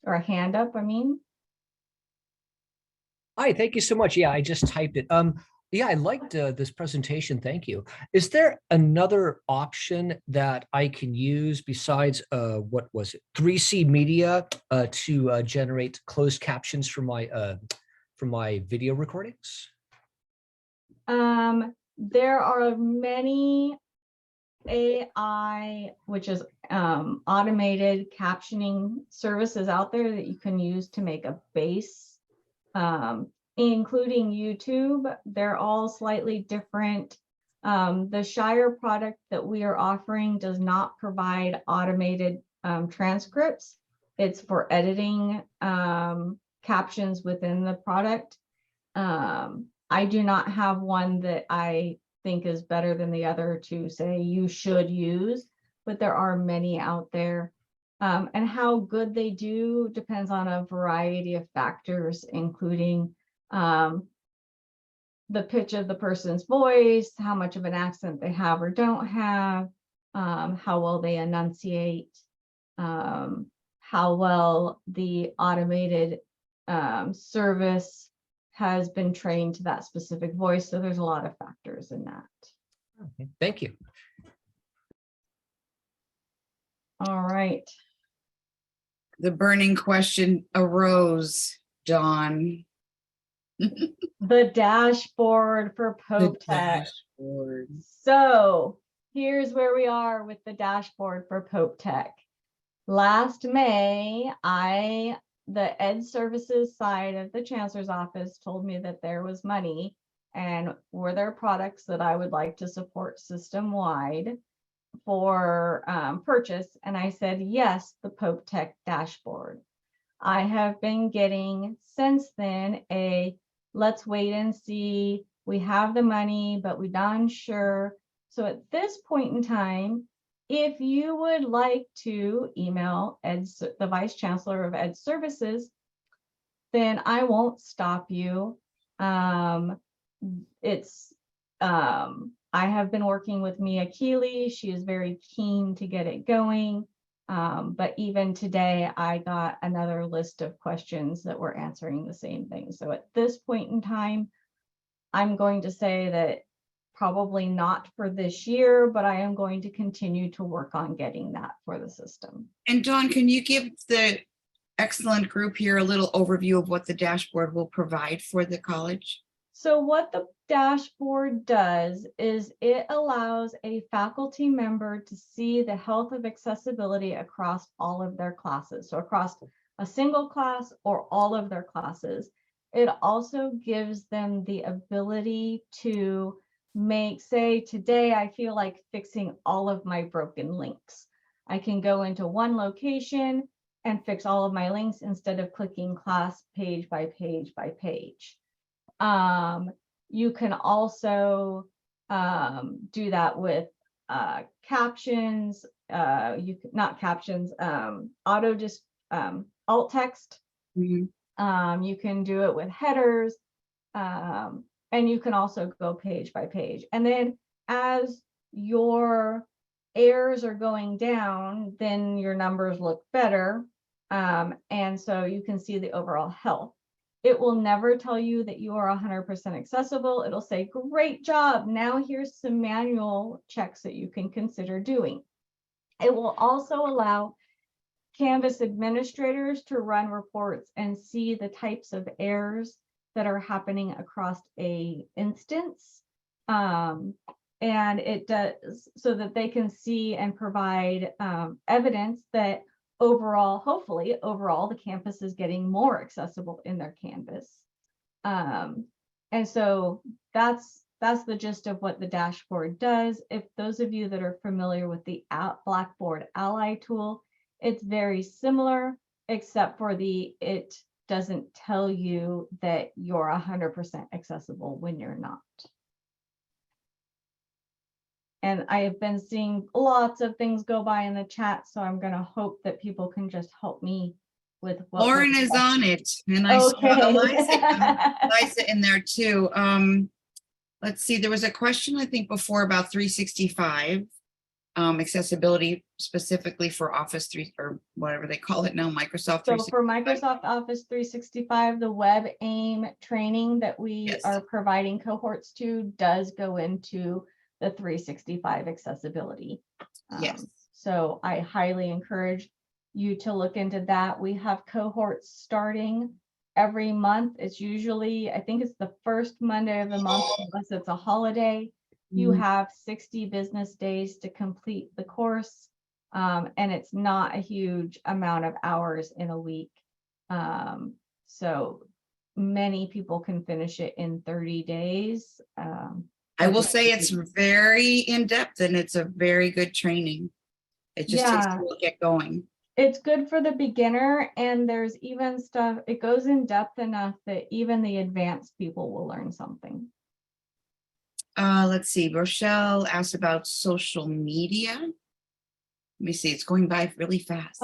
[SPEAKER 9] I mean.
[SPEAKER 11] Hi, thank you so much. Yeah, I just typed it. Yeah, I liked this presentation. Thank you. Is there another option that I can use besides what was it, 3C Media, to generate closed captions for my video recordings?
[SPEAKER 9] There are many AI, which is automated captioning services out there that you can use to make a base, including YouTube. They're all slightly different. The Shire product that we are offering does not provide automated transcripts. It's for editing captions within the product. I do not have one that I think is better than the other to say you should use, but there are many out there. And how good they do depends on a variety of factors, including the pitch of the person's voice, how much of an accent they have or don't have, how well they enunciate, how well the automated service has been trained to that specific voice. So there's a lot of factors in that.
[SPEAKER 11] Okay, thank you.
[SPEAKER 9] All right.
[SPEAKER 1] The burning question arose, Dawn.
[SPEAKER 9] The dashboard for Pope Tech. So here's where we are with the dashboard for Pope Tech. Last May, the Ed Services side of the Chancellor's office told me that there was money and were there products that I would like to support system-wide for purchase. And I said, yes, the Pope Tech dashboard. I have been getting since then let's wait and see. We have the money, but we're not unsure. So at this point in time, if you would like to email the Vice Chancellor of Ed Services, then I won't stop you. I have been working with Mia Keeley. She is very keen to get it going. But even today, I got another list of questions that were answering the same thing. So at this point in time, I'm going to say that probably not for this year, but I am going to continue to work on getting that for the system.
[SPEAKER 1] And Dawn, can you give the excellent group here a little overview of what the dashboard will provide for the college?
[SPEAKER 9] So what the dashboard does is it allows a faculty member to see the health of accessibility across all of their classes. So across a single class or all of their classes. It also gives them the ability to say, today I feel like fixing all of my broken links. I can go into one location and fix all of my links instead of clicking class page by page by page. You can also do that with captions, not captions, alt text. Mm-hmm. You can do it with headers. And you can also go page by page. And then as your errors are going down, then your numbers look better. And so you can see the overall health. It will never tell you that you are 100% accessible. It'll say, great job. Now here's some manual checks that you can consider doing. It will also allow Canvas administrators to run reports and see the types of errors that are happening across a instance. And it does so that they can see and provide evidence that overall, hopefully overall, the campus is getting more accessible in their Canvas. And so that's the gist of what the dashboard does. If those of you that are familiar with the Blackboard Ally tool, it's very similar, except for it doesn't tell you that you're 100% accessible when you're not. And I have been seeing lots of things go by in the chat, so I'm going to hope that people can just help me with what
[SPEAKER 1] Lauren is on it, and I saw Eliza in there too. Let's see, there was a question, I think, before about 365 accessibility specifically for Office 3 or whatever they call it now, Microsoft 365.
[SPEAKER 9] So for Microsoft Office 365, the Web AIM training that we are providing cohorts to does go into the 365 accessibility.
[SPEAKER 1] Yes.
[SPEAKER 9] So I highly encourage you to look into that. We have cohorts starting every month. It's usually, I think it's the first Monday of the month, unless it's a holiday. You have 60 business days to complete the course. And it's not a huge amount of hours in a week. So many people can finish it in 30 days.
[SPEAKER 1] I will say it's very in-depth and it's a very good training. It just takes a while to get going.
[SPEAKER 9] It's good for the beginner, and there's even stuff, it goes in depth enough that even the advanced people will learn something.
[SPEAKER 1] Let's see, Rochelle asked about social media. Let me see, it's going by really fast.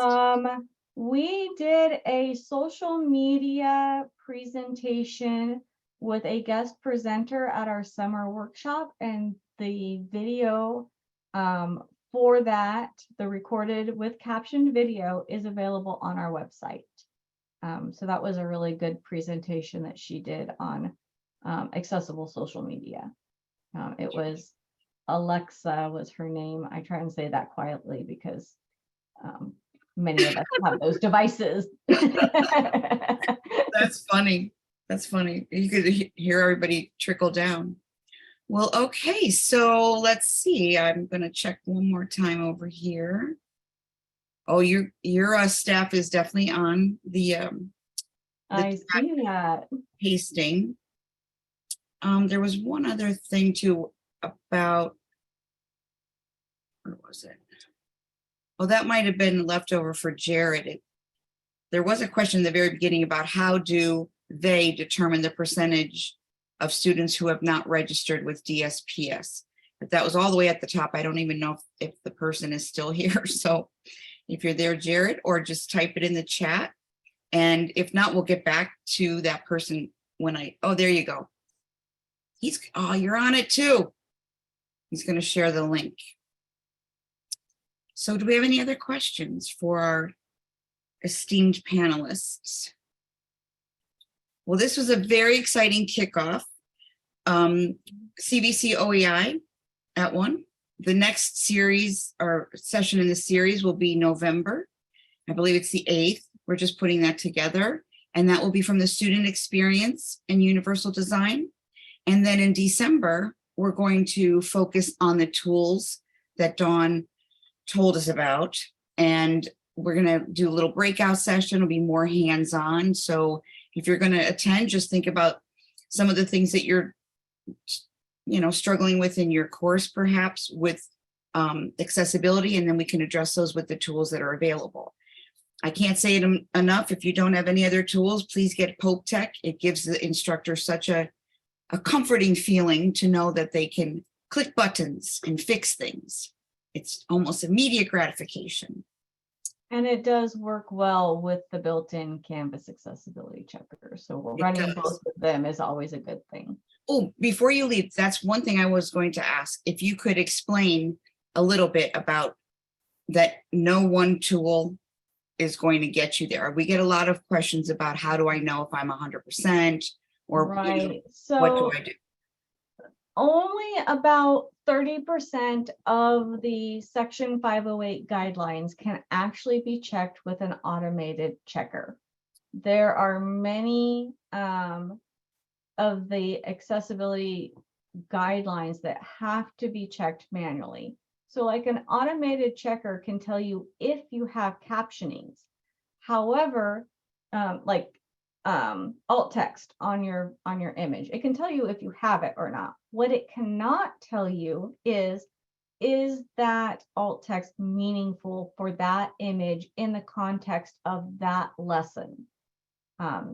[SPEAKER 9] We did a social media presentation with a guest presenter at our summer workshop, and the video for that, the recorded with captioned video, is available on our website. So that was a really good presentation that she did on accessible social media. It was Alexa was her name. I try and say that quietly because many of us have those devices.
[SPEAKER 1] That's funny. That's funny. You could hear everybody trickle down. Well, okay, so let's see. I'm going to check one more time over here. Oh, your staff is definitely on the
[SPEAKER 9] I see that.
[SPEAKER 1] pasting. There was one other thing too about, where was it? Oh, that might have been left over for Jared. There was a question in the very beginning about how do they determine the percentage of students who have not registered with DSPS. But that was all the way at the top. I don't even know if the person is still here. So if you're there, Jared, or just type it in the chat. And if not, we'll get back to that person when oh, there you go. Oh, you're on it too. He's going to share the link. So do we have any other questions for our esteemed panelists? Well, this was a very exciting kickoff. CVC OEI at 1. The next series or session in the series will be November. I believe it's the 8th. We're just putting that together. And that will be from the student experience and universal design. And then in December, we're going to focus on the tools that Dawn told us about. And we're going to do a little breakout session. It'll be more hands-on. So if you're going to attend, just think about some of the things that you're, struggling with in your course, perhaps with accessibility, and then we can address those with the tools that are available. I can't say it enough. If you don't have any other tools, please get Pope Tech. It gives the instructor such a comforting feeling to know that they can click buttons and fix things. It's almost immediate gratification.
[SPEAKER 9] And it does work well with the built-in Canvas accessibility checker. So we're running both of them is always a good thing.
[SPEAKER 1] Oh, before you leave, that's one thing I was going to ask. If you could explain a little bit about that no one tool is going to get you there. We get a lot of questions about how do I know if I'm 100% or
[SPEAKER 9] right.
[SPEAKER 1] what do I do?
[SPEAKER 9] Only about 30% of the Section 508 guidelines can actually be checked with an automated checker. There are many of the accessibility guidelines that have to be checked manually. So like an automated checker can tell you if you have captionings. However, alt text on your image, it can tell you if you have it or not. What it cannot tell you is that alt text meaningful for that image in the context of that lesson?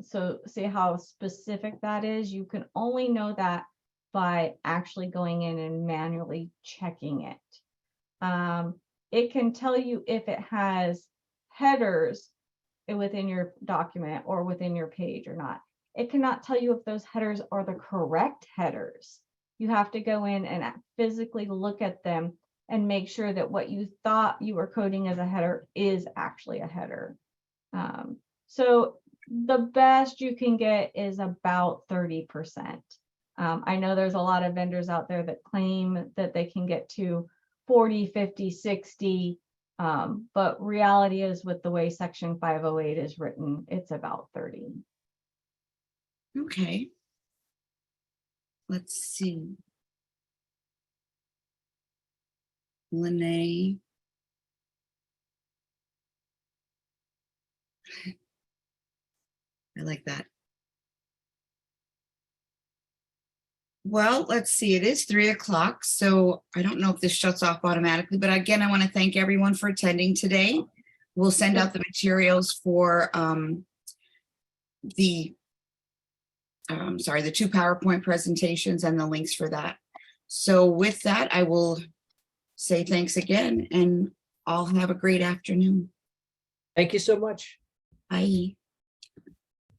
[SPEAKER 9] So see how specific that is? You can only know that by actually going in and manually checking it. It can tell you if it has headers within your document or within your page or not. It cannot tell you if those headers are the correct headers. You have to go in and physically look at them and make sure that what you thought you were coding as a header is actually a header. So the best you can get is about 30%. I know there's a lot of vendors out there that claim that they can get to 40, 50, 60. But reality is, with the way Section 508 is written, it's about 30.
[SPEAKER 1] Okay. Let's see. Lene. I like that. Well, let's see, it is 3 o'clock, so I don't know if this shuts off automatically, but again, I want to thank everyone for attending today. We'll send out the materials for the 2 PowerPoint presentations and the links for that. So with that, I will say thanks again, and all have a great afternoon.
[SPEAKER 11] Thank you so much.
[SPEAKER 1] Bye.